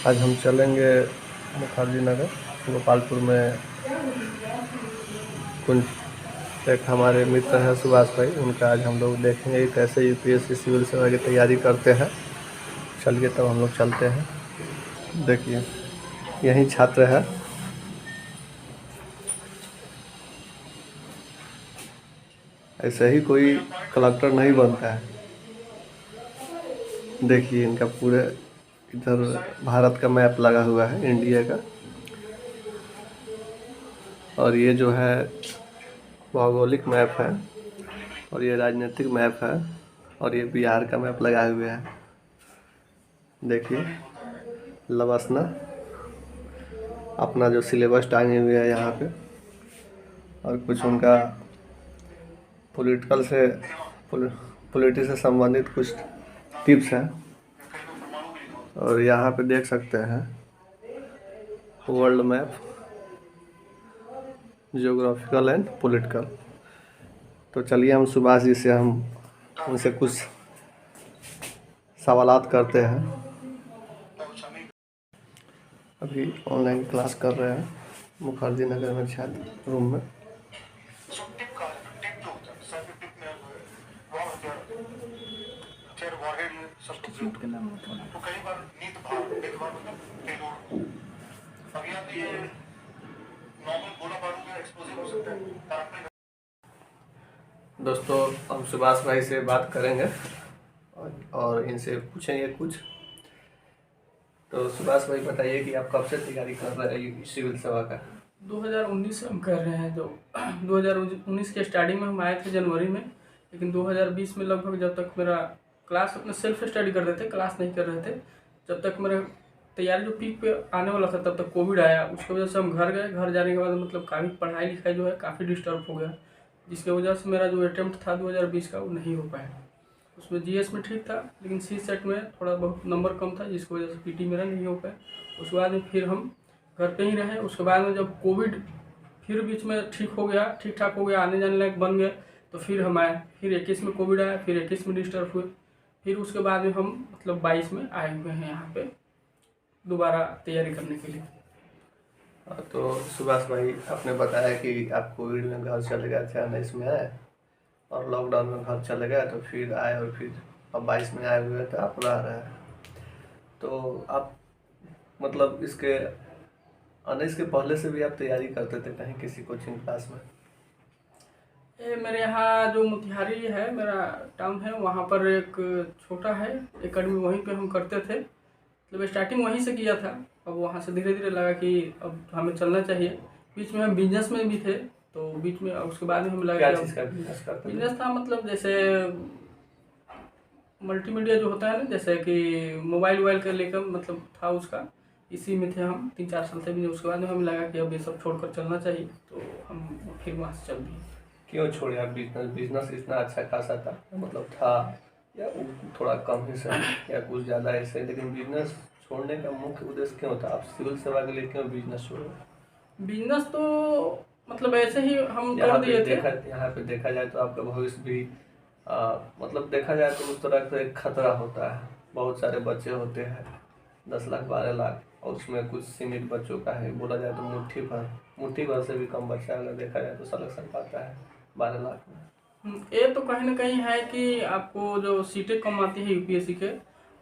आज हम चलेंगे मुखर्जी नगर गोपालपुर में। कुछ एक हमारे मित्र हैं सुभाष भाई, उनका आज हम लोग देखेंगे कि कैसे यूपीएससी सिविल सेवा की तैयारी करते हैं। चलिए तब हम लोग चलते हैं। देखिए यही छात्र है। ऐसे ही कोई कलेक्टर नहीं बनता है। देखिए इनका पूरे इधर भारत का मैप लगा हुआ है, इंडिया का। और ये जो है भौगोलिक मैप है, और ये राजनीतिक मैप है, और ये बिहार का मैप लगाए हुए हैं। देखिए लवसना अपना जो सिलेबस टांगे हुए है यहाँ पे, और कुछ उनका पॉलिटिक्स से संबंधित कुछ टिप्स हैं। और यहाँ पे देख सकते हैं world map, geographical and political. तो चलिए हम सुभाष जी से हम उनसे कुछ सवालात करते हैं। अभी ऑनलाइन क्लास कर रहे हैं मुखर्जी नगर में छात्र रूम में। दोस्तों हम सुभाष भाई से बात करेंगे और इनसे पूछेंगे कुछ। तो सुभाष भाई बताइए कि आप कब से तैयारी कर रहे हैं सिविल सेवा का? 2019 से हम कर रहे हैं। तो 2019 के स्टार्टिंग में हम आए थे जनवरी में, लेकिन 2020 में लगभग जब तक मेरा क्लास अपने सेल्फ स्टडी कर रहे थे, क्लास नहीं कर रहे थे, जब तक मेरा तैयारी जो पीक पे आने वाला था तब तक कोविड आया। उसकी वजह से हम घर गए। घर जाने के बाद मतलब काफ़ी पढ़ाई लिखाई जो है काफ़ी डिस्टर्ब हो गया, जिसकी वजह से मेरा जो अटेम्प्ट था 2020 का वो नहीं हो पाया। उसमें जीएस में ठीक था, लेकिन सी सेट में थोड़ा बहुत नंबर कम था, जिसकी वजह से पीटी मेरा नहीं हो पाया। उसके बाद में फिर हम घर पे ही रहे। उसके बाद में जब कोविड फिर बीच में ठीक हो गया, ठीक ठाक हो गया, आने जाने लायक बन गए, तो फिर हम आए। फिर 21 में कोविड आया, फिर 21 में डिस्टर्ब हुए। फिर उसके बाद में हम मतलब 22 में आए हुए हैं यहाँ पे दोबारा तैयारी करने के लिए। तो सुभाष भाई आपने बताया कि आप कोविड में घर चले गए थे 19 में आए, और लॉकडाउन में घर चले गए, तो फिर आए, और फिर अब 22 में आए हुए तो आप रह रहे हैं। तो आप मतलब इसके 19 के पहले से भी आप तैयारी करते थे कहीं किसी कोचिंग क्लास में? ये मेरे यहाँ जो मोतिहारी है मेरा टाउन है, वहाँ पर एक छोटा है एकेडमी, वहीं पे हम करते थे। मतलब स्टार्टिंग वहीं से किया था। अब वहाँ से धीरे धीरे लगा कि अब हमें चलना चाहिए। बीच में हम बिजनेस में भी थे, तो बीच में उसके बाद में हमें लगा क्या कि चीज़ का बिजनेस करते थे? बिजनेस था, मतलब जैसे मल्टीमीडिया जो होता है ना, जैसे कि मोबाइल वोबाइल का लेकर मतलब था उसका, इसी में थे हम 3-4 साल से भी। उसके बाद में हमें लगा कि अब ये सब छोड़कर चलना चाहिए, तो हम फिर वहाँ से चल दिए। क्यों छोड़े आप बिजनेस? बिजनेस इतना अच्छा खासा था, मतलब था, या थोड़ा कम ही सही, या कुछ ज़्यादा ऐसे, लेकिन बिजनेस छोड़ने का मुख्य उद्देश्य क्यों था? आप सिविल सेवा के लिए क्यों बिजनेस छोड़े? बिजनेस तो मतलब ऐसे ही हम कर दिए थे। यहाँ पे देखा जाए तो आपका भविष्य भी मतलब देखा जाए तो उस तरह का एक खतरा होता है। बहुत सारे बच्चे होते हैं, 10 लाख 12 लाख, और उसमें कुछ सीमित बच्चों का है, बोला जाए तो मुट्ठी भर से भी कम बच्चा अगर देखा जाए तो सिलेक्शन पाता है 12 लाख में। ये तो कहीं ना कहीं है कि आपको जो सीटें कम आती है यूपीएससी के,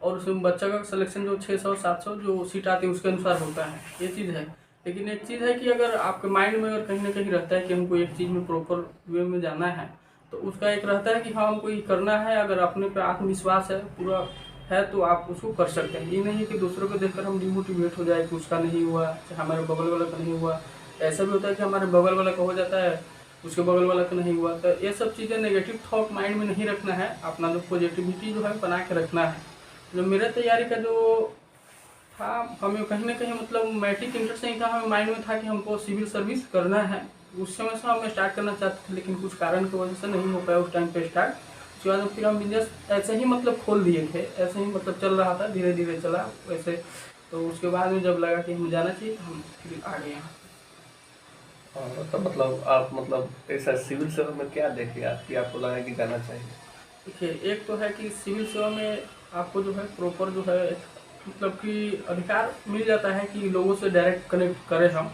और उसमें बच्चा का सिलेक्शन जो 600-700 जो सीट आती है उसके अनुसार होता है, ये चीज़ है। लेकिन एक चीज़ है कि अगर आपके माइंड में अगर कहीं ना कहीं रहता है कि हमको एक चीज़ में प्रॉपर वे में जाना है, तो उसका एक रहता है कि हाँ हमको ये करना है। अगर अपने पे आत्मविश्वास है पूरा है तो आप उसको कर सकते हैं। ये नहीं कि दूसरों को देखकर हम डिमोटिवेट हो जाए कि उसका नहीं हुआ, चाहे हमारे बगल वाला का नहीं हुआ। ऐसा भी होता है कि हमारे बगल वाला का हो जाता है, उसके बगल वाला का नहीं हुआ। तो ये सब चीज़ें नेगेटिव थॉट माइंड में नहीं रखना है, अपना जो पॉजिटिविटी जो है बना के रखना है। जो मेरा तैयारी का जो था, हमें कहीं ना कहीं मतलब मैट्रिक इंटरेस्ट नहीं था, हमें माइंड में था कि हमको सिविल सर्विस करना है। उस समय से हम स्टार्ट करना चाहते थे, लेकिन कुछ कारण की वजह से नहीं हो पाया उस टाइम पे स्टार्ट। उसके बाद फिर हम बिजनेस ऐसे ही मतलब खोल दिए थे, ऐसे ही मतलब चल रहा था, धीरे धीरे चला वैसे। तो उसके बाद में जब लगा कि हमें जाना चाहिए तो हम फिर आ गए यहाँ। तो मतलब आप मतलब ऐसा सिविल सेवा में क्या देखे आप कि आपको लगा कि जाना चाहिए? देखिए, एक तो है कि सिविल सेवा में आपको जो है प्रॉपर जो है मतलब कि अधिकार मिल जाता है कि लोगों से डायरेक्ट कनेक्ट करें हम।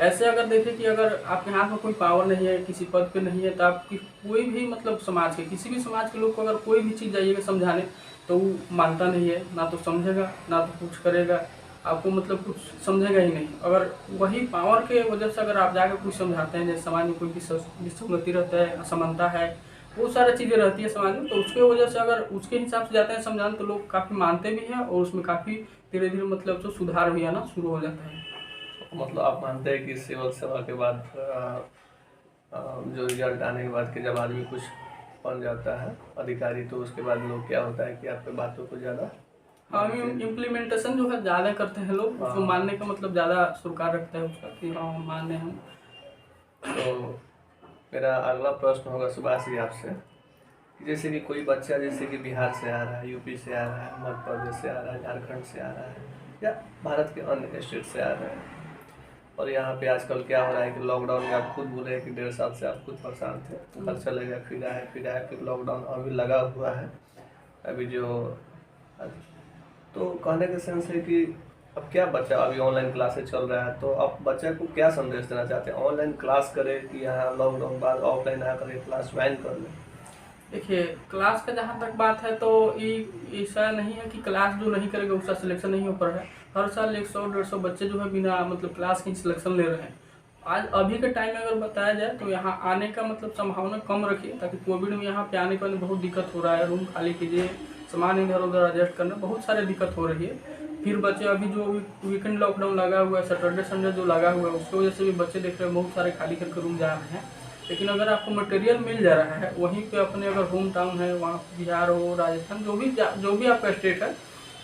ऐसे अगर देखें कि अगर आपके हाथ में कोई पावर नहीं है, किसी पद पे नहीं है, तो आपकी कोई भी मतलब समाज के किसी भी समाज के लोग को अगर कोई भी चीज़ जाइएगा समझाने तो वो मानता नहीं है, ना तो समझेगा ना तो कुछ करेगा, आपको मतलब कुछ समझेगा ही नहीं। अगर वही पावर के वजह से अगर आप जाकर कुछ समझाते हैं, जैसे समाज में कोई विसंगति रहता है, असमानता है, बहुत सारी चीज़ें रहती है समाज में, तो उसके वजह से अगर उसके हिसाब से जाते हैं समझाने तो लोग काफ़ी मानते भी हैं और उसमें काफ़ी धीरे धीरे मतलब तो सुधार भी आना शुरू हो जाता है। मतलब आप मानते हैं कि सिविल सेवा के बाद जो रिजल्ट आने के बाद कि जब आदमी कुछ बन जाता है अधिकारी, तो उसके बाद लोग क्या होता है कि आपके बातों को ज़्यादा हाँ, इम्प्लीमेंटेशन जो है ज़्यादा करते हैं लोग, उसको मानने का मतलब ज़्यादा सुरकार रखता है उसका कि हाँ माने हम। तो मेरा अगला प्रश्न होगा सुभाष जी आपसे, जैसे कि कोई बच्चा जैसे कि बिहार से आ रहा है, यूपी से आ रहा है, मध्य प्रदेश से आ रहा है, झारखंड से आ रहा है, या भारत के अन्य स्टेट से आ रहे हैं, और यहाँ पे आजकल क्या हो रहा है कि लॉकडाउन में आप खुद बोले कि 1.5 साल से आप खुद परेशान थे, घर चले गए, फिर आए, फिर लॉकडाउन अभी लगा हुआ है अभी जो, तो कहने का सेंस है कि अब क्या बच्चा अभी ऑनलाइन क्लासेस चल रहा है, तो आप बच्चा को क्या संदेश देना चाहते हैं, ऑनलाइन क्लास करे कि यहाँ लॉकडाउन बाद ऑफलाइन आकर के क्लास ज्वाइन कर ले? देखिए, क्लास का जहाँ तक बात है तो ये ऐसा नहीं है कि क्लास जो नहीं करेगा उसका सिलेक्शन नहीं हो पा रहा है। हर साल 100-150 बच्चे जो है बिना मतलब क्लास के सिलेक्शन ले रहे हैं। आज अभी के टाइम में अगर बताया जाए तो यहाँ आने का मतलब संभावना कम रखिए, ताकि कोविड में यहाँ पे आने के बाद बहुत दिक्कत हो रहा है, रूम खाली कीजिए, सामान इधर उधर एडजस्ट करना, बहुत सारे दिक्कत हो रही है। फिर बच्चे अभी जो वीकेंड लॉकडाउन लगा हुआ है, सैटरडे संडे जो लगा हुआ है, उसकी वजह से भी बच्चे देख रहे हैं बहुत सारे खाली करके रूम जा रहे हैं। लेकिन अगर आपको मटेरियल मिल जा रहा है वहीं पे अपने, अगर होम टाउन है वहाँ बिहार हो, राजस्थान, जो भी आपका स्टेट है,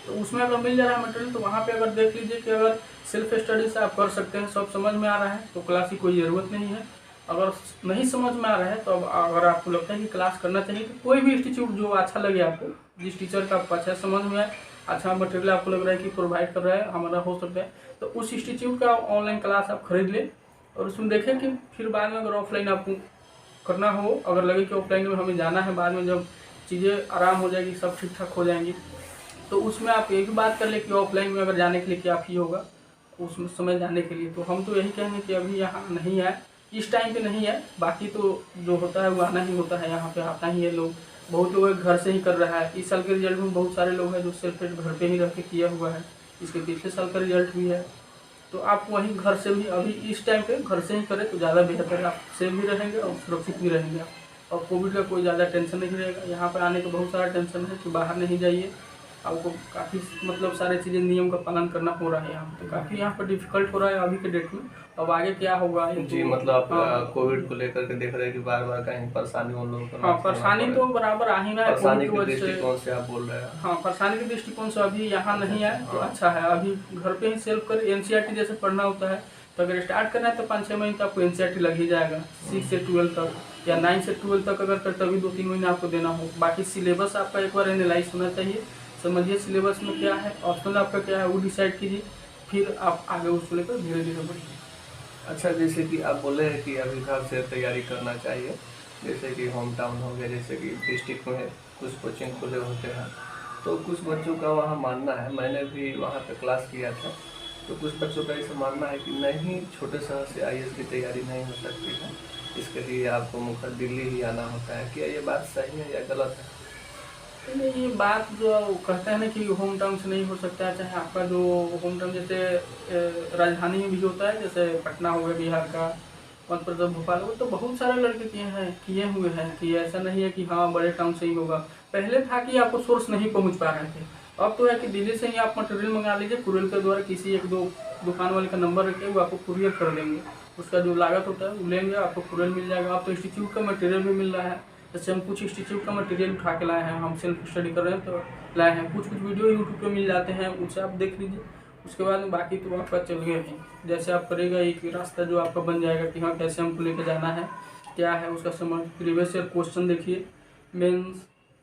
तो उसमें अगर मिल जा रहा है मटेरियल तो वहाँ पे अगर देख लीजिए कि अगर सेल्फ स्टडी से आप कर सकते हैं, सब समझ में आ रहा है तो क्लास की कोई ज़रूरत नहीं है। अगर नहीं समझ में आ रहा है तो अब अगर आपको लगता है कि क्लास करना चाहिए तो कोई भी इंस्टीट्यूट जो अच्छा लगे आपको, जिस टीचर का आपको अच्छा समझ में आए, अच्छा मटेरियल आपको लग रहा है कि प्रोवाइड कर रहा है हमारा हो सकता है, तो उस इंस्टीट्यूट का ऑनलाइन क्लास आप खरीद लें और उसमें देखें कि फिर बाद में अगर ऑफलाइन आपको करना हो, अगर लगे कि ऑफलाइन में हमें जाना है, बाद में जब चीज़ें आराम हो जाएगी, सब ठीक ठाक हो जाएंगी, तो उसमें आप ये भी बात कर ले कि ऑफलाइन में अगर जाने के लिए क्या फी होगा उस समय जाने के लिए। तो हम तो यही कहेंगे कि अभी यहाँ नहीं आए, इस टाइम पे नहीं है, बाकी तो जो होता है वो आना ही होता है, यहाँ पे आता ही है लोग। बहुत लोग घर से ही कर रहा है, इस साल के रिजल्ट में बहुत सारे लोग हैं जो सेल्फ घर पे ही रह के किया हुआ है, इसके पिछले साल का रिजल्ट भी है। तो आप वहीं घर से भी अभी इस टाइम पे घर से ही करें तो ज़्यादा बेहतर है, आप सेफ भी रहेंगे और सुरक्षित भी रहेंगे आप। और कोविड का कोई ज़्यादा टेंशन नहीं रहेगा, यहाँ पर आने का बहुत सारा टेंशन है कि बाहर नहीं जाइए, आपको काफ़ी मतलब सारे चीज़ें नियम का पालन करना हो रहा है यहाँ पे, तो काफ़ी यहाँ पर डिफिकल्ट हो रहा है अभी के डेट में। अब आगे क्या होगा जी, तो मतलब आप हाँ, कोविड को लेकर के देख रहे हैं कि बार बार कहीं परेशानी उन लोगों को हाँ ना झेलना परेशानी पड़े, तो बराबर आ ही रहा है कोविड परेशानी की के वजह से। दृष्टिकोण से आप बोल रहे हैं? हाँ, परेशानी के दृष्टिकोण से अभी यहाँ नहीं आए तो हाँ। अच्छा है, अभी घर पे ही सेल्फ कर एनसीईआरटी जैसे पढ़ना होता है, तो अगर स्टार्ट करना है तो 5-6 महीने तो आपको एनसीईआरटी लग ही जाएगा, 6 से 12 तक या 9 से 12 तक अगर कर तभी 2-3 महीने आपको देना हो। बाकी सिलेबस आपका एक बार एनालाइज होना चाहिए, समझिए सिलेबस में क्या है, ऑप्शनल आपका क्या है वो डिसाइड कीजिए, फिर आप आगे उसको लेकर धीरे धीरे बढ़िए। अच्छा, जैसे कि आप बोले हैं कि अभी घर से तैयारी करना चाहिए, जैसे कि होम टाउन हो गया, जैसे कि डिस्ट्रिक्ट में कुछ कोचिंग खुले होते हैं, तो कुछ बच्चों का वहाँ मानना है, मैंने भी वहाँ पे क्लास किया था, तो कुछ बच्चों का ऐसा मानना है कि नहीं, छोटे शहर से आईएएस की तैयारी नहीं हो सकती है, इसके लिए आपको मुख्य दिल्ली ही आना होता है। क्या ये बात सही है या गलत है? नहीं, ये बात जो कहते हैं ना कि होम टाउन से नहीं हो सकता है, चाहे आपका जो होम टाउन जैसे राजधानी में भी होता है, जैसे पटना हो गया बिहार का, मध्य प्रदेश भोपाल हो, तो बहुत सारे लड़के किए हुए हैं कि ऐसा नहीं है कि हाँ बड़े टाउन से ही होगा। पहले था कि आपको सोर्स नहीं पहुंच पा रहे थे, अब तो है कि दिल्ली से ही आप मटेरियल मंगा लीजिए, कुरियर के द्वारा किसी एक दो दुकान वाले का नंबर रखिए, वो आपको कुरियर कर देंगे, उसका जो लागत होता है वो लेंगे, आपको कुरियर मिल जाएगा। अब तो इंस्टीट्यूट का मटेरियल भी मिल रहा है, जैसे हम कुछ इंस्टीट्यूट का मटेरियल उठा के लाए हैं, हम सेल्फ स्टडी कर रहे हैं तो लाए हैं, कुछ वीडियो यूट्यूब पे मिल जाते हैं, उनसे आप देख लीजिए, उसके बाद में बाकी तो आपका चल गया ही, जैसे आप करेगा एक रास्ता जो आपका बन जाएगा कि हाँ कैसे हमको लेकर जाना है, क्या है उसका समझ, प्रीवियस ईयर क्वेश्चन देखिए, मेंस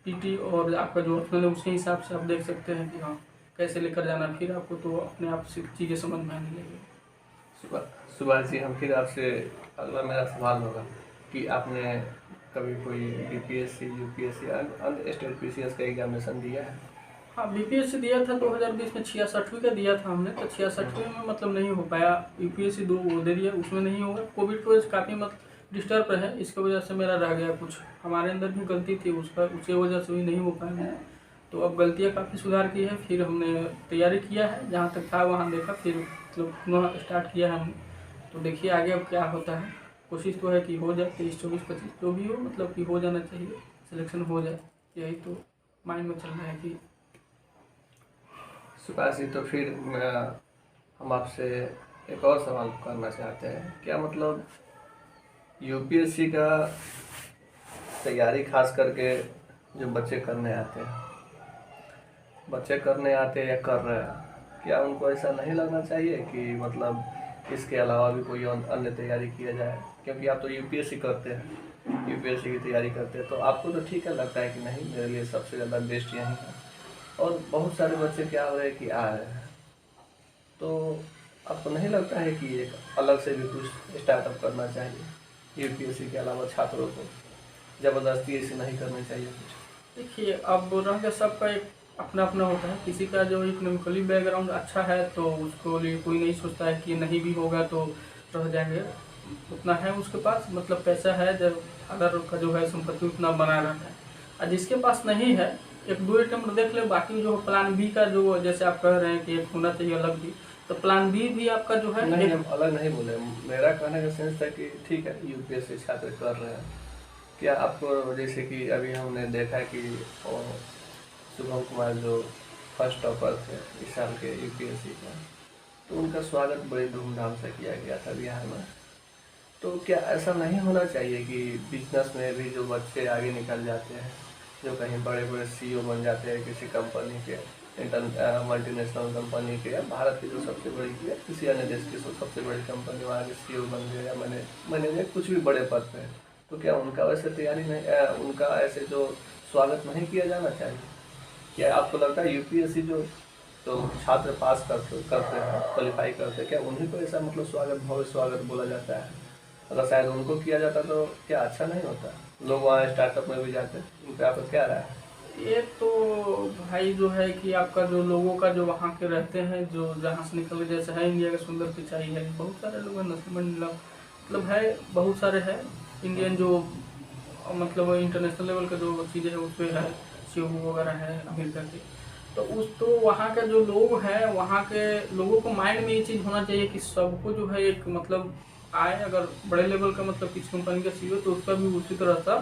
पीटी और आपका जो ऑप्शनल है उसके हिसाब से आप देख सकते हैं कि हाँ कैसे लेकर जाना, फिर आपको तो अपने आप से चीज़ें समझ में आने लगेगी। सुभाष जी, हम फिर आपसे अगला मेरा सवाल होगा कि आपने कभी कोई बीपीएससी, यूपीएससी, अन्य स्टेट पीसीएस का एग्जामिनेशन दिया है? हाँ, बीपीएससी दिया था 2020 में, 66वीं का दिया था हमने, तो 66वीं में मतलब नहीं हो पाया। यूपीएससी 2 वो दे दिया, उसमें नहीं होगा। कोविड की वजह से काफ़ी डिस्टर्ब है, इसकी वजह से मेरा रह गया कुछ, हमारे अंदर भी गलती थी उसका, उसकी वजह से भी नहीं हो पाया मेरा। तो अब गलतियाँ काफ़ी सुधार की है, फिर हमने तैयारी किया है, जहाँ तक था वहाँ देखा, फिर मतलब पुनः स्टार्ट किया है हमने। तो देखिए आगे अब क्या होता है। कोशिश तो है कि हो जाए 23, 24, 25 जो भी हो, मतलब कि हो जाना चाहिए, सिलेक्शन हो जाए, यही तो माइंड में चल रहा है कि। सुभाष जी, तो फिर हम आपसे एक और सवाल करना चाहते हैं। क्या मतलब यूपीएससी का तैयारी खास करके जो बच्चे करने आते हैं या कर रहे हैं, क्या उनको ऐसा नहीं लगना चाहिए कि मतलब इसके अलावा भी कोई अन्य तैयारी किया जाए? क्योंकि आप तो यूपीएससी करते हैं, यूपीएससी की तैयारी करते हैं, तो आपको तो ठीक है, लगता है कि नहीं मेरे लिए सबसे ज़्यादा बेस्ट यही है, और बहुत सारे बच्चे क्या हो रहे हैं कि आ रहे हैं, तो आपको नहीं लगता है कि एक अलग से भी कुछ स्टार्टअप करना चाहिए यूपीएससी के अलावा? छात्रों को ज़बरदस्ती ऐसे नहीं करनी चाहिए कुछ? देखिए, अब रह गया सबका एक अपना अपना होता है। किसी का जो इकोनॉमिकली बैकग्राउंड अच्छा है तो उसको लिए कोई नहीं सोचता है कि नहीं भी होगा तो रह जाएंगे, उतना है उसके पास, मतलब पैसा है, जब फादर का जो है संपत्ति उतना बना रहता है। और जिसके पास नहीं है, एक दो अटेम्प्ट देख ले, बाकी जो प्लान बी का जो जैसे आप कह रहे हैं कि एक होना चाहिए अलग भी, तो प्लान बी भी आपका जो है नहीं, हम अलग नहीं बोले। मेरा कहने का सेंस था कि ठीक है यूपीएससी छात्र कर रहे हैं, क्या आपको जैसे कि अभी हमने देखा कि शुभम कुमार जो फर्स्ट टॉपर थे इस साल के यूपीएससी का, तो उनका स्वागत बड़े धूमधाम से किया गया था बिहार में। तो क्या ऐसा नहीं होना चाहिए कि बिजनेस में भी जो बच्चे आगे निकल जाते हैं, जो कहीं बड़े बड़े सीईओ बन जाते हैं किसी कंपनी के, मल्टीनेशनल कंपनी के, या भारत की जो सबसे बड़ी या किसी अन्य देश की सबसे बड़ी कंपनी, वहाँ के सीईओ बन गए या मैनेजर कुछ भी बड़े पद पे, तो क्या उनका वैसे तैयारी नहीं, उनका ऐसे जो स्वागत नहीं किया जाना चाहिए? क्या आपको लगता है यूपीएससी जो तो छात्र पास करते हैं, क्वालिफाई करते हैं, क्या उन्हीं को ऐसा मतलब स्वागत भव्य स्वागत बोला जाता है? अगर शायद उनको किया जाता तो क्या अच्छा नहीं होता? लोग वहाँ स्टार्टअप में भी जाते, उन पर आपका क्या राय है? ये तो भाई जो है कि आपका जो लोगों का जो वहाँ के रहते हैं, जो जहाँ से निकल, जैसे है इंडिया का सुंदर पिचाई है, बहुत सारे लोग हैं, नस्लमंड मतलब है, बहुत सारे हैं इंडियन जो मतलब इंटरनेशनल लेवल का जो चीज़ें है उस पर है, सीओ वगैरह है अमेरिका के। तो वहाँ का जो लोग हैं, वहाँ के लोगों को माइंड में ये चीज़ होना चाहिए कि सबको जो है एक मतलब आए, अगर बड़े लेवल का मतलब किसी कंपनी का सीईओ तो उसका भी उसी तरह सा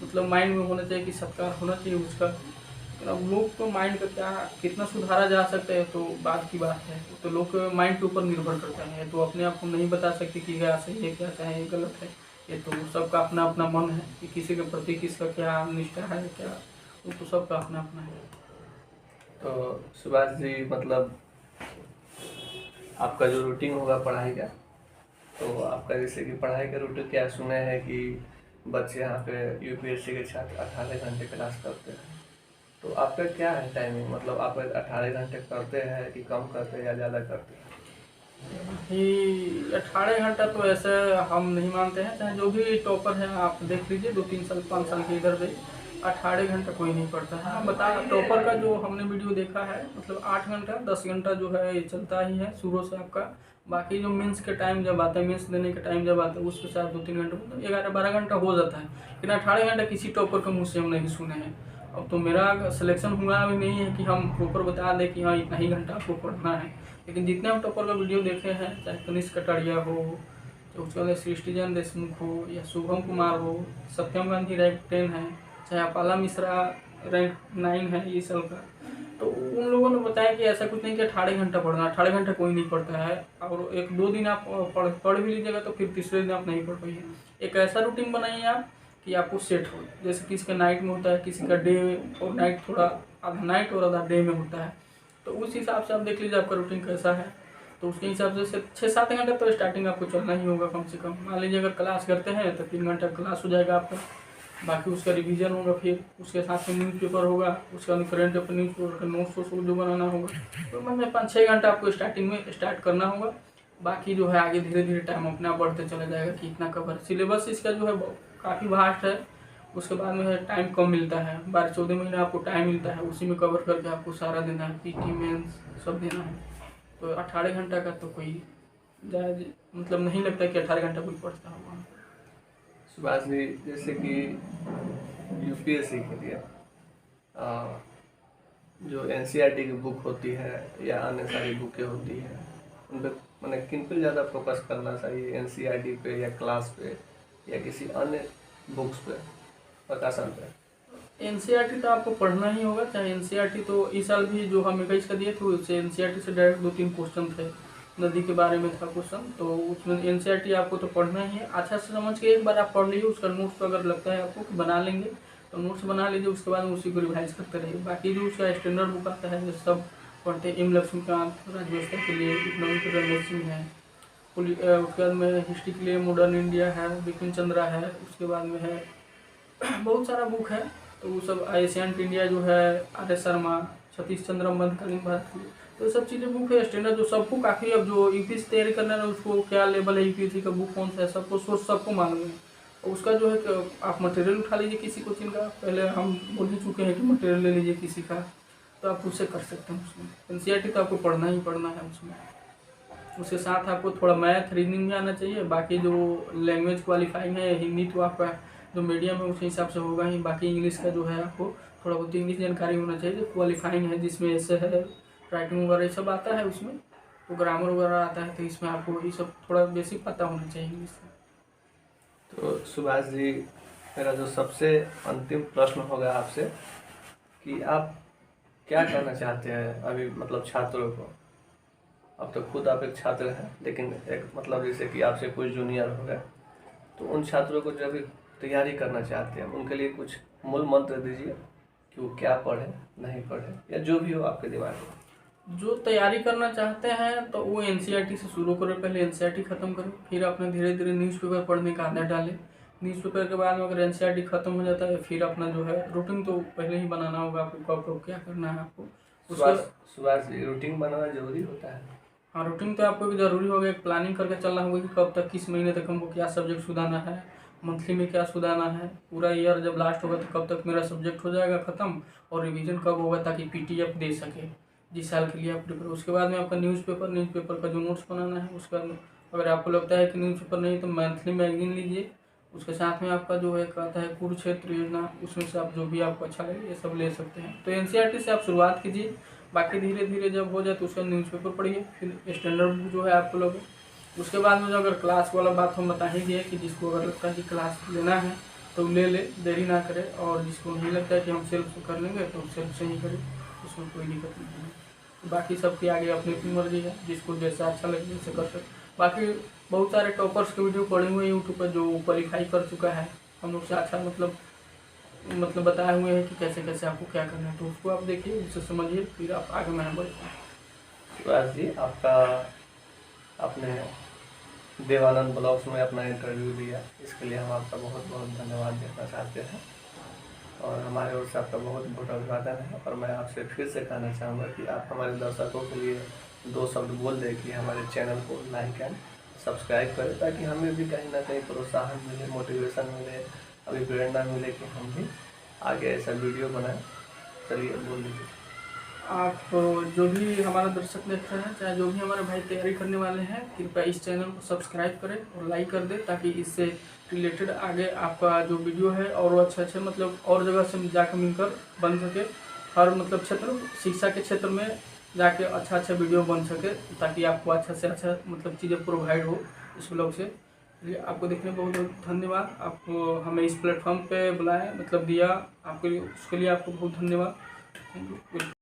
मतलब माइंड में होना चाहिए कि सत्कार होना चाहिए उसका। लेकिन अब लोग को माइंड का क्या कितना सुधारा जा सकता है तो बात की बात है, तो लोग के माइंड के ऊपर निर्भर करता है, तो अपने आप को नहीं बता सकते कि क्या सही है क्या चाहे ये गलत है। ये तो सबका अपना अपना मन है कि किसी के प्रति किसका क्या निष्ठा है क्या, वो तो सबका अपना अपना है। तो सुभाष जी, मतलब आपका जो रूटीन होगा पढ़ाई का, तो आपका जैसे कि पढ़ाई का रूटीन क्या सुने हैं कि बच्चे यहाँ पे यूपीएससी के छात्र 18 घंटे क्लास करते हैं, तो आपका क्या है टाइमिंग? मतलब आप 18 घंटे करते हैं कि कम करते हैं या ज़्यादा करते हैं? कि 18 घंटा तो ऐसे हम नहीं मानते हैं, चाहे जो भी टॉपर है आप देख लीजिए, 2-3 साल 5 साल के इधर से 18 घंटा कोई नहीं पढ़ता है। हाँ बता, टॉपर का जो हमने वीडियो देखा है मतलब 8 घंटा 10 घंटा जो है ये चलता ही है शुरू से आपका। बाकी जो मेंस के टाइम जब आता है, मेंस देने के टाइम जब आता है, उसके साथ 2-3 घंटे मतलब 11-12 घंटा हो जाता है, लेकिन 18 घंटा किसी टॉपर के मुँह से हम नहीं सुने हैं। अब तो मेरा सिलेक्शन हुआ भी नहीं है कि हम प्रॉपर बता दें कि हाँ इतना ही घंटा आपको पढ़ना है, लेकिन जितने हम टॉपर का वीडियो देखे हैं, चाहे कनिष्क कटारिया हो, तो उसके बाद सृष्टिजन देशमुख हो, या शुभम कुमार हो, सत्यम गांधी रैंक 10 है, चाहे अपाला मिश्रा रैंक 9 है इस साल का, तो उन लोगों ने बताया कि ऐसा कुछ नहीं कि 18 घंटा पढ़ना, 18 घंटा कोई नहीं पढ़ता है, और 1-2 दिन आप पढ़ भी लीजिएगा तो फिर तीसरे दिन आप नहीं पढ़ पाइए। एक ऐसा रूटीन बनाइए आप कि आपको सेट हो, जैसे किसी का नाइट में होता है, किसी का डे और नाइट, थोड़ा आधा नाइट और आधा डे में होता है, तो उस हिसाब से आप देख लीजिए आपका रूटीन कैसा है, तो उसके हिसाब से 6-7 घंटे तो स्टार्टिंग आपको चलना ही होगा कम से कम। मान लीजिए अगर क्लास करते हैं तो 3 घंटा क्लास हो जाएगा आपका, बाकी उसका रिवीजन होगा, फिर उसके साथ में न्यूज़पेपर होगा, उसका करंट अफेयर न्यूज़पेपर का नोट्स जो बनाना होगा, तो मतलब 5-6 घंटा आपको स्टार्टिंग में स्टार्ट करना होगा। बाकी जो है आगे धीरे धीरे टाइम अपने आप बढ़ते चला जाएगा कि इतना कवर। सिलेबस इसका जो है काफ़ी वास्ट है, उसके बाद में है टाइम कम मिलता है, 12-14 महीने आपको टाइम मिलता है, उसी में कवर करके आपको सारा देना है, पीटी मेंस सब देना है। तो 18 घंटा का तो कोई ज़्यादा मतलब नहीं लगता कि 18 घंटा कोई पढ़ता होगा। सुभाष जी, जैसे कि यूपीएससी के लिए जो एनसीईआरटी की बुक होती है या अन्य सारी बुकें होती हैं, उन पर मैंने किन पे ज़्यादा फोकस करना चाहिए, एनसीईआरटी पे या क्लास पे या किसी अन्य बुक्स पे, प्रकाशन पे? एनसीईआरटी तो आपको पढ़ना ही होगा, चाहे एनसीईआरटी तो इस साल भी जो हम 21 का दिए थे उससे एनसीईआरटी से डायरेक्ट 2-3 क्वेश्चन थे, नदी के बारे में था क्वेश्चन, तो उसमें एनसीईआरटी आपको तो पढ़ना ही है। अच्छा से समझ के एक बार आप पढ़ लीजिए, उसका नोट्स अगर लगता है आपको कि बना लेंगे तो नोट्स बना लीजिए, उसके बाद उसी को रिवाइज करते रहिए। बाकी जो उसका स्टैंडर्ड बुक आता है जो सब पढ़ते हैं, एम लक्ष्मीकांत राजव्यवस्था के लिए, इकोनॉमिक रमेश सिंह है, उसके बाद में हिस्ट्री के लिए मॉडर्न इंडिया है, बिपिन चंद्रा है, उसके बाद में है बहुत सारा बुक है, तो वो सब एशियंट इंडिया जो है आर एस शर्मा, सतीश चंद्र मध्यकालीन भारत की, तो सब चीज़ें बुक है स्टैंडर्ड जो सबको काफ़ी, अब जो यूपीएससी तैयारी करना है उसको क्या लेवल है यूपीएससी का बुक कौन सा है सबको सोर्स सबको मालूम है। और उसका जो है कि आप मटेरियल उठा लीजिए किसी कोचिंग का, पहले हम बोल ही चुके हैं कि मटेरियल ले लीजिए किसी का, तो आप उससे कर सकते हैं। उसमें एनसीईआरटी तो आपको पढ़ना ही पढ़ना है उसमें, उसके साथ आपको थोड़ा मैथ रीजनिंग भी आना चाहिए। बाकी जो लैंग्वेज क्वालिफाइंग है, हिंदी तो आपका जो मीडियम है उसी हिसाब से होगा ही, बाकी इंग्लिश का जो है आपको थोड़ा बहुत इंग्लिश जानकारी होना चाहिए जो क्वालिफाइंग है, जिसमें ऐसे है राइटिंग वगैरह ये सब आता है, उसमें तो ग्रामर वगैरह आता है, तो इसमें आपको ये सब थोड़ा बेसिक पता होना चाहिए इंग्लिश का। तो सुभाष जी, मेरा जो सबसे अंतिम प्रश्न होगा आपसे कि आप क्या कहना चाहते हैं अभी मतलब छात्रों को? अब तो खुद आप एक छात्र हैं, लेकिन एक मतलब जैसे कि आपसे कोई जूनियर हो गए, तो उन छात्रों को जो अभी तैयारी करना चाहते हैं उनके लिए कुछ मूल मंत्र दीजिए कि वो क्या पढ़े नहीं पढ़े, या जो भी हो आपके दिमाग में। जो तैयारी करना चाहते हैं तो वो एनसीईआरटी से शुरू करें, पहले एनसीईआरटी खत्म करें, फिर अपने धीरे धीरे न्यूज़पेपर पढ़ने का आदत डालें। न्यूज़पेपर के बाद में अगर एनसीईआरटी खत्म हो जाता है फिर अपना जो है रूटीन तो पहले ही बनाना होगा आपको, कब क्या करना है आपको उसका। सुभाष जी, रूटीन बनाना जरूरी होता है? हाँ, रूटीन तो आपको भी जरूरी होगा, एक प्लानिंग करके चलना होगा कि कब तक किस महीने तक हमको क्या सब्जेक्ट सुधारना है, मंथली में क्या सुधारना है, पूरा ईयर जब लास्ट होगा तो कब तक मेरा सब्जेक्ट हो जाएगा ख़त्म, और रिवीजन कब होगा ताकि पीटीएफ दे सके जिस साल के लिए आप प्रिपेयर। उसके बाद में आपका न्यूज़पेपर का जो नोट्स बनाना है उसका, अगर आपको लगता है कि न्यूज़पेपर नहीं तो मंथली मैगजीन लीजिए, उसके साथ में आपका जो है आता है कुरुक्षेत्र योजना, उसमें से आप जो भी आपको अच्छा लगे ये सब ले सकते हैं। तो एनसीईआरटी से आप शुरुआत कीजिए, बाकी धीरे धीरे जब हो जाए तो उसका न्यूज़पेपर पढ़िए, फिर स्टैंडर्ड बुक जो है आपको लोगे। उसके बाद में जो अगर क्लास वाला बात हम बता ही दिए कि जिसको अगर लगता है कि क्लास लेना है तो ले ले, देरी ना करे, और जिसको नहीं लगता है कि हम सेल्फ कर लेंगे तो सेल्फ से ही करें, उसमें कोई दिक्कत नहीं है। तो बाकी सबकी आगे अपनी अपनी मर्जी है, जिसको जैसा अच्छा लगे वैसे कर सकते। बाकी बहुत सारे टॉपर्स के वीडियो पड़े हुए हैं यूट्यूब पर जो क्वालिफाई कर चुका है हम लोग से अच्छा, मतलब बताए हुए हैं कि कैसे कैसे आपको क्या करना है, तो उसको आप देखिए, उससे समझिए, फिर आप आगे में बढ़ पाएँ। सुभाष जी, आपने देवानंद ब्लॉग्स में अपना इंटरव्यू दिया, इसके लिए हम आपका बहुत बहुत धन्यवाद देना चाहते हैं, और हमारे ओर से आपका बहुत बहुत अभिवादन है। और मैं आपसे फिर से कहना चाहूँगा कि आप हमारे दर्शकों के लिए 2 शब्द बोल दें कि हमारे चैनल को लाइक एंड सब्सक्राइब करें, ताकि हमें भी कहीं ना कहीं प्रोत्साहन मिले, मोटिवेशन मिले, अभी प्रेरणा मिले कि हम भी आगे ऐसा वीडियो बनाएं। चलिए बोल दीजिए। आप जो भी हमारा दर्शक देख रहे हैं, चाहे जो भी हमारे भाई तैयारी करने वाले हैं, कृपया इस चैनल को सब्सक्राइब करें और लाइक कर दें, ताकि इससे रिलेटेड आगे आपका जो वीडियो है और अच्छे मतलब और जगह से जाकर मिलकर बन सके, हर मतलब क्षेत्र शिक्षा के क्षेत्र में जाके अच्छा वीडियो बन सके, ताकि आपको अच्छा से अच्छा मतलब चीज़ें प्रोवाइड हो इस ब्लॉग से। चलिए, आपको देखने बहुत बहुत धन्यवाद, आपको हमें इस प्लेटफॉर्म पे बुलाया मतलब दिया, आपके लिए उसके लिए आपको बहुत धन्यवाद। Thank you.